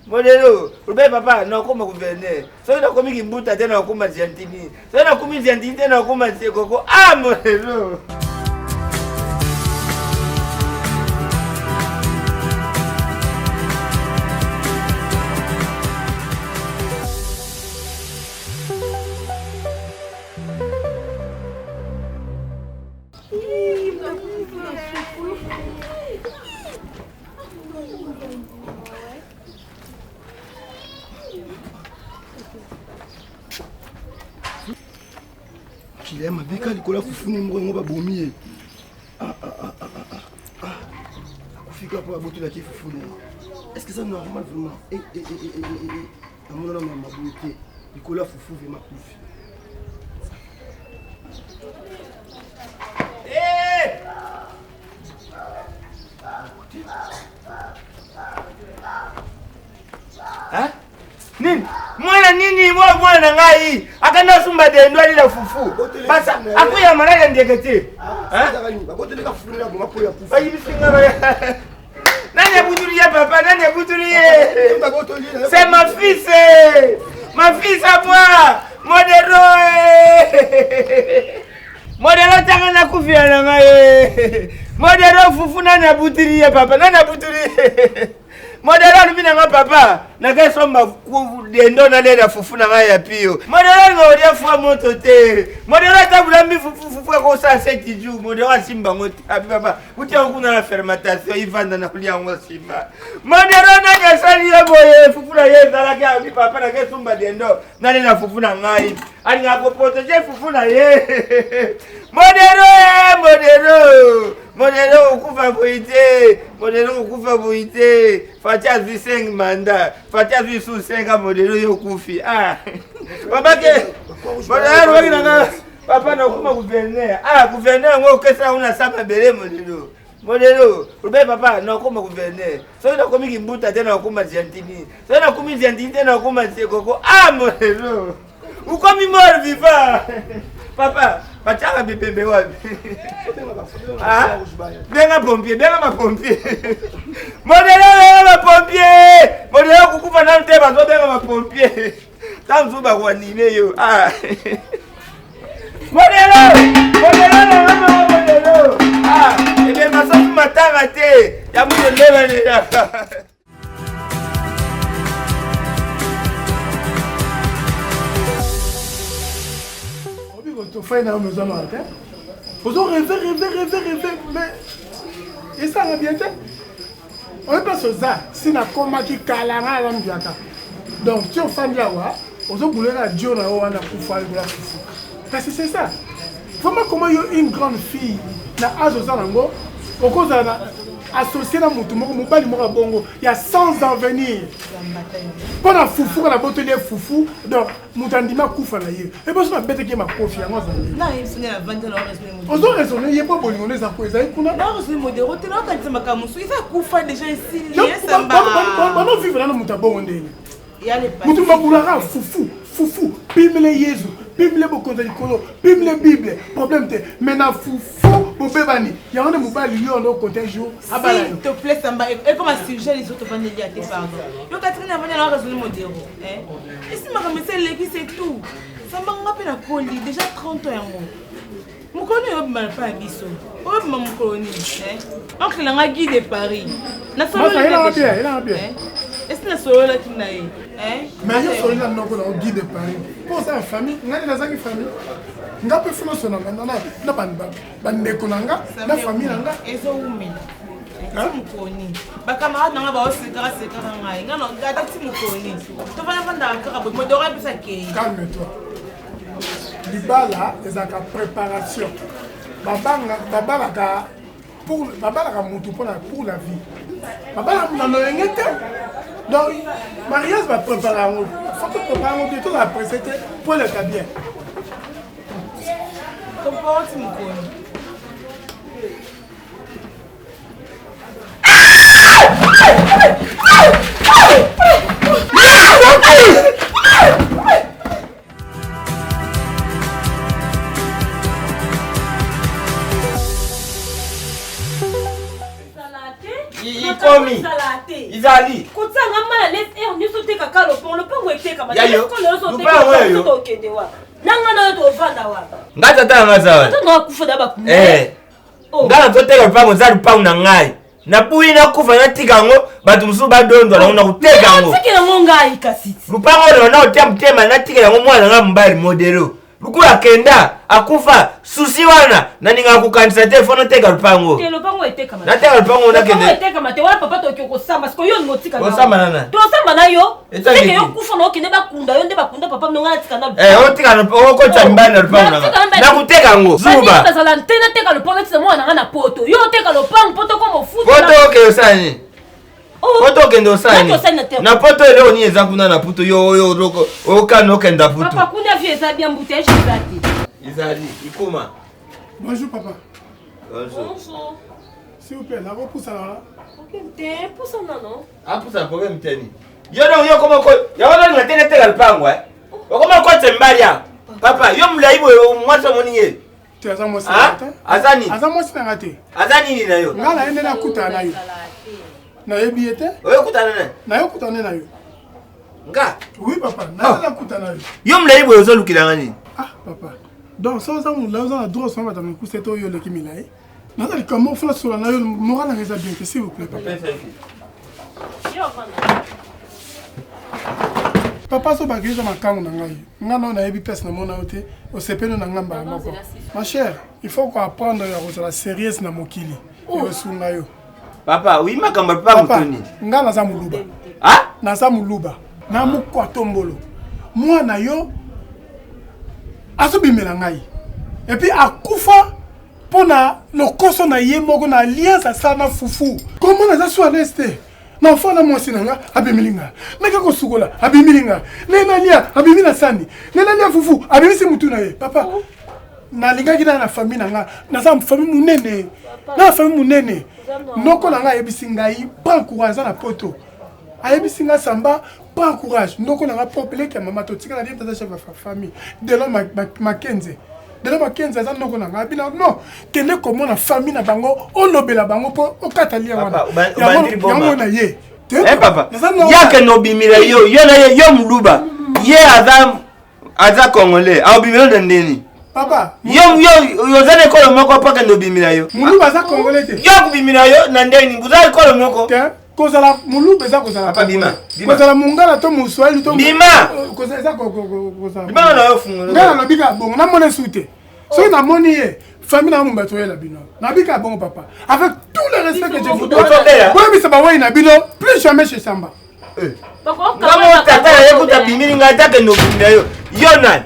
Modelo, ube papa na okoma gouverneur. So na komi kimbuta tena okoma Gentini. So na komi Gentini tena okoma Sekoko. Ah modelo. Il aime avec elle, il a foutu mon bras, on va vomir. Est-ce que c'est normal vraiment? À mon nom, ma beauté, Nicolas Foufou et ma couffe. Hein? Nini? Mwana nini mwana ngai akanda sumba de ndwali la fufu basa akuya malaya ndekete nani abutulie papa nani abutulie c'est ma fille à moi modelo tanga na kufia na ngai modelo fufu nani abutulie papa nani abutulie modelo lubina nga papa na kesomba dendo na leda fufu na nga ya pio modelo ngoria fwa moto te modelo tabula mbi fufu ko sa 7 jours modelo asimba ngoti abi papa utia kuna la fermentation ivanda na kulia ngo simba modelo na kesali ya boye fufu na yeza la ka abi papa na kesomba dendo na leda fufu na ngai ali nga ko protéger fufu na ye modelo ukufa boite modelo ukufa boite fatia zi 5 manda fatia zi su 5 modelo yo kufi papa ke modelo waki nanga papa na kuma gouverneur gouverneur ngo kesa una sama bele modelo ube papa na kuma gouverneur so na komi kimbuta tena kuma Gentini so na komi Gentini tena kuma Sekoko modelo ukomi mort vivant papa Pachaka bibembe wapi? Benga pompier. Modelo pompier. Modelo kukufa na mteba zo benga pompier. Tamzuba kwa nime yo. Modelo. Ebe masafu matanga te. Ya mudele ni ya. Tu fais dans la maison, vous rêver, mais et ça va bien. On est pas sur ça. Si la coma qui calera la mbiaka. Donc tu es fan de la wa, on se boule la Dieu na wa na kufa la fufu. Parce que c'est ça. Vraiment comment une grande fille na âge aux alango, au cause associé na mutu moko mobali moko bongo, il y a 100 ans venir. Pendant fufu la botelier fufu donc mutandima kufa na ye. Et bon ça bête qui ma confiance moi ça. Là il sonne la vente là respect modéro. On doit raisonner, il y a pas bolingo lesako ezai kuna. Là respect modéro, tu n'as pas dit makamusu, il va kufa déjà ici, il est samba. On vivre là no mutabongo ndeni. Il y a les pas. Mutu mabulara fufu, pimle Yesu, pimle bokonza likolo, pimle Bible. Problème te maintenant fufu bobebani. Il y a un mobali lui on côté jour. S'il te plaît samba et comme un sujet les autres vendent à tes pardon. Yo Catherine a venu alors raisonner modéro, hein. Et si ma remettre l'équipe c'est tout. Samba ngapi na koli déjà 30 ans yango. Mukoni yo mal pas biso. O maman mukoni, hein. Donc il a guide de Paris. Na solo il a bien. Est-ce que na solo là qui na hein? Mais il y a solo là non ko guide de Paris. Pour ça famille, ngani na zaki famille. Ngapi funo sona na bandeko nanga, na famille nanga ezo umi. Mukoni. Ba camarade nanga ba osekara ngai. Ngano gata ti mukoni. To vana vanda ka bo modora bisa ke. Calme-toi. Libala est en préparation. Babala pour la vie. Babala donc mariage va préparer. Faut que préparer tout après c'était pour le bien. Comment tu me connais? Izali. Kutanga mala laisse on est sauté caca le pont était comme ça. Yo. Ngata tanga zawa. Ngala toteka lupango za lupango na ngai. Na puyi na kufa na tika ngo batu musu badondo na una kuteka ngo. Tika ngo ngai kasiti. Lupango lo na otia mtema na tika ngo mwana nga mbali modelo. Lukula kenda akufa susi wana na ninga kukanisa telephone teka lupango. Te lupango eteka mate. Na teka lupango na kende. Eteka mate wala papa to kyoko samba siko yo ngotika. Ko samba nana. To samba na yo. Teke yo kufa no kende bakunda yo nde bakunda papa mnonga tika na. Otika no ko cha mbali na lupango na. Na kuteka ngo. Zuba. Ba sala ntena teka lupango tisa mwana na poto. Yo teka lupango poto ko mofuta. Poto ke osani. Poto kende osani. Na poto leo ni ezakuna na puto yo roko. Okano kenda puto. Papa kuna vie za bien bouteille chizati. Izali, ikuma. Bonjour papa. Bonjour. S'il vous plaît, la repousse alors là. Ok, t'es pousse non. Ah, pousse un problème teni. Yo non yo comment quoi? Ya wana ni tena teka lupango eh. Okoma kwa tembalia. Papa, yo mlaibu mwasa moniye. Tu as un mot ça. Azani. Azamo c'est raté. Azani ni na yo. Ngala ende na kuta na yo. Na yebi ete? Oyo kutana na. Na yo kuta na yo. Nga. Oui papa, na kuta na yo. Yo mlaibu yo lukila ngani? Ah papa. Donc ça on a droit ça va dans le coup c'est toi yo le kimilai. Na ça comment faire sur la yo moral na reza bien s'il vous plaît papa. Papa so bagage ma kangu na ngai. Ngana na yebi pesa na mona ote o sepeno na ngamba moko. Ma chère, il faut qu'on apprendre la sérieuse na mokili. Yo sunga yo. Papa, oui makamba pa mutoni. Nga na za muluba. Ah? Na za muluba. Na mukwa tombolo. Mwana yo azobimela ngai. Et puis akufa pona lokoso na ye moko na alliance asana fufu. Comment na za so aleste? Na mfana mwasi nanga abimilinga. Naka kosukola abimilinga. Nena lia abimina sani. Nena lia fufu abimisi mutu na ye. Papa. Na lingaki na famille nanga. Na za famille munene. Na famille munene. Noko nanga yebisi ngai prends courage na poto. Ayebisi nga samba prends courage. Noko nanga popele ke mama to tika na dia tata chef de famille. De là Mackenzie. De là Mackenzie za noko nanga bina non. Kende komo na famille na bango olobela bango po okatalia wana. Yango na ye. Eh papa. Yake no bimira yo na yo muluba. Ye aza congolais. A bimira ndeni. Papa, yo zane kolo moko paka no bimira yo. Muluba za congolais te. Yo kubimira yo na ndeni buzali kolo moko. Kozala muluba za kozala. Papa bima. Kozala mungala to muswahili to bima. Kozala kozala. Bima na yo fungo. Ngala na bika bongo na mona sute. So na moni ye. Famille na mumba toyela bino. Na bika bongo papa. Avec tout le respect que je vous donne. Moi bi saba wai na bino plus jamais chez Samba. Papa, comment tata yekuta bimiri ngata ke no bimira yo. Yo na.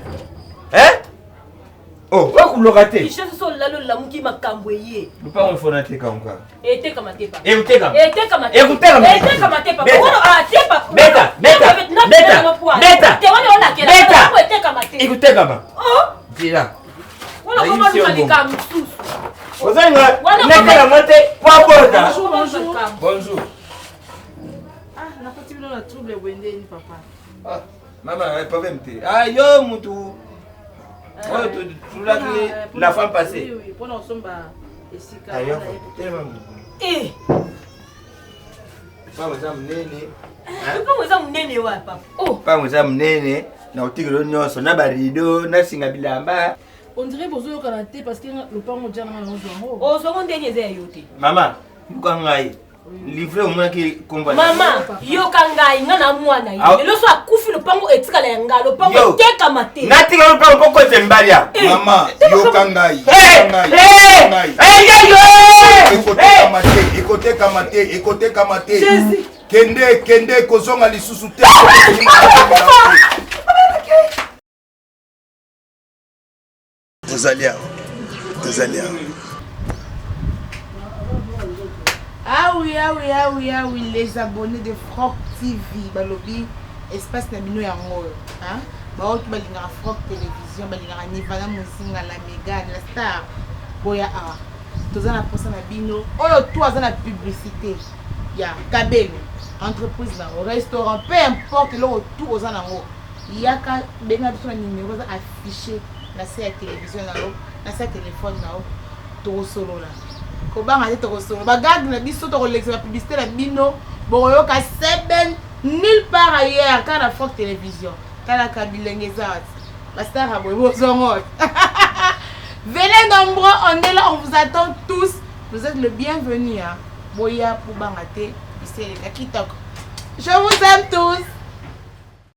Oh, wa kulokate. Isha so lalo la muki makambo ye. Lupa mfona teka onka. Eteka matepa. Eteka. Eteka matepa. Eteka matepa. Eteka matepa. Wono tepa. Beta. Te wana ona kela. Beta. Eteka matepa. Ikuteka ba. Oh. Dira. Wono koma lumalika msusu. Ozanga. Nekela mote kwa borda. Bonjour. Ah, nakati bino na trouble wendeni papa. Ah, mama, pas mte. Ah, yo mutu. Oh, tu l'as dit la femme passée. Oui, pour nous sommes ici. Eh. Pas moi ça mnene. Comment ça mnene wa papa? Oh. Pas moi ça mnene. Na otigelo nyonso na barido na singa bilamba. On dirait bozo kanate parce que le pan mo jana na ozo. Oh, so on denye za yote. Mama, mukangai. Livre au moins qui comprend. Maman, yo kangai ngana mwana ye. Lo so akufi lo pango etika la ngalo pango teka mate. Nati lo pango poko tembalia. Mama, yo kangai. Ekote kamate. Kende kozonga lisusu te. Tozalia. Ah oui, les abonnés de Frog TV, balobi espace na bino yango, hein? Ba oki balinga Frog télévision, balinga Nivana Musinga la Mega, la Star. Boya a. Toza na posa na bino. Oyo to aza na publicité. Ya Kabelo, entreprise na restaurant, peu importe le tout oza nango. Yaka benga biso na numéro affiché na sa télévision na sa téléphone na to solo la. Kobanga te tokosolo bagarde na biso tokolekisa publicité na bino boyoka seben nulle part ailleurs car la Fox Télévision tala kabilenge zat basta rabwe bozongo. Venez nombreux, on est là, on vous attend tous. Vous êtes le bienvenu hein. Boya pour bangaté, c'est le kitok. Je vous aime tous.